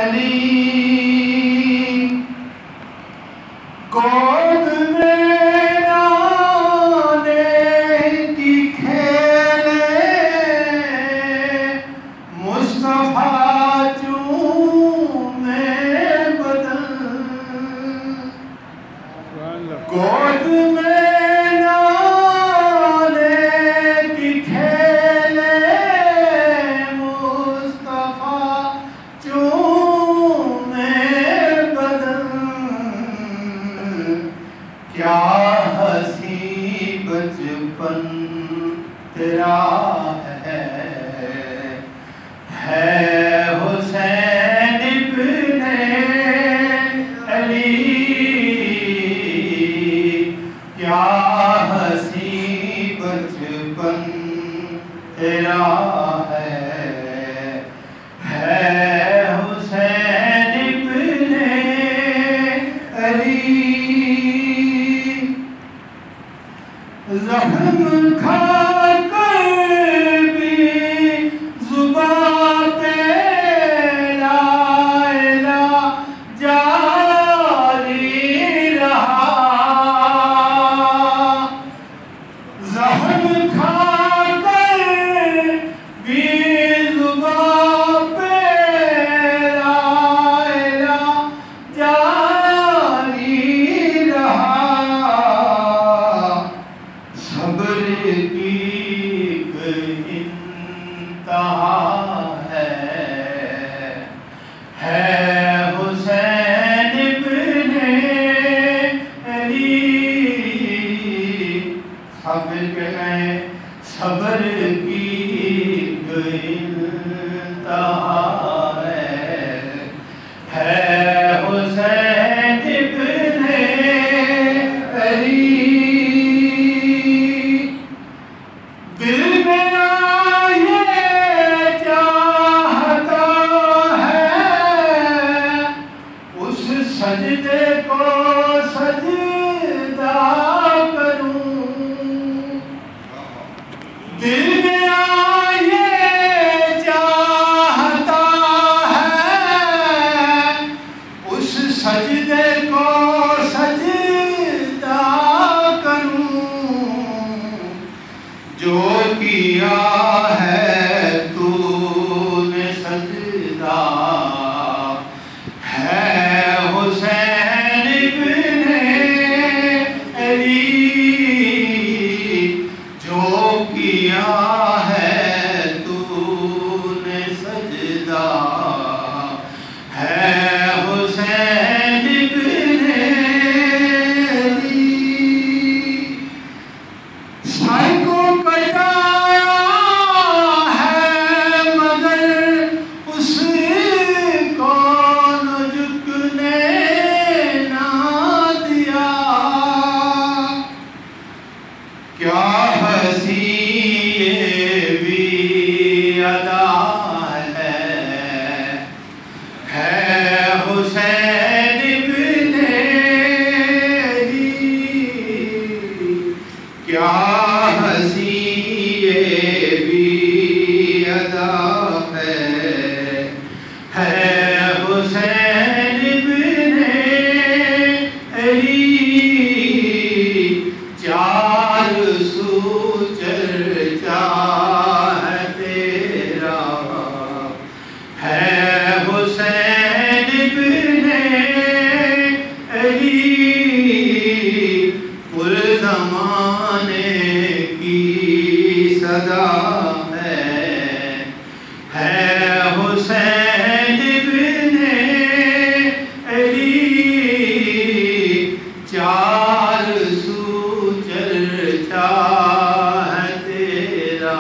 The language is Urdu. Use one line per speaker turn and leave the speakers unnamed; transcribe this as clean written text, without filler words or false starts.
علی گود میں لانے کی کھیلے مصطفیٰ چومے بدن گود میں لانے کی کھیلے مصطفیٰ چومے بدن کیا حسین بچپن تیرا ہے حسین ابن علی کیا حسین بچپن تیرا ہے حسین ابن علی زخم کھا کر بھی زبان پہ لا الہ جاری رہا زخم کھا کر بھی زبان پہ لا الہ جاری رہا صبر کی انتہا ہے حسین ابن علی صبر کی انتہا ہے حسین ابن علی دل میرا یہ چاہتا ہے اس سجدے کو سجدہ کروں دل میرا یہ چاہتا ہے اس سجدے کو سجدہ کروں جو کیا ہے تو نے سجدہ حسین ابن علی جو کیا ہے تو نے سجدہ حسین ابن علی سائے کو کٹایا ہے مگر اس کو نہ جھکنے نہ دیا کیا حسین یہ بھی ادا ہے حسین ابن علی کیا حسین یہ بھی ادا ہے حسین ابن علی چار سو چرچا ہے تیرا حسین ابن علی پور زمانے کی صدا ہے حسین ابن علی چار سو چرچا ہے تیرا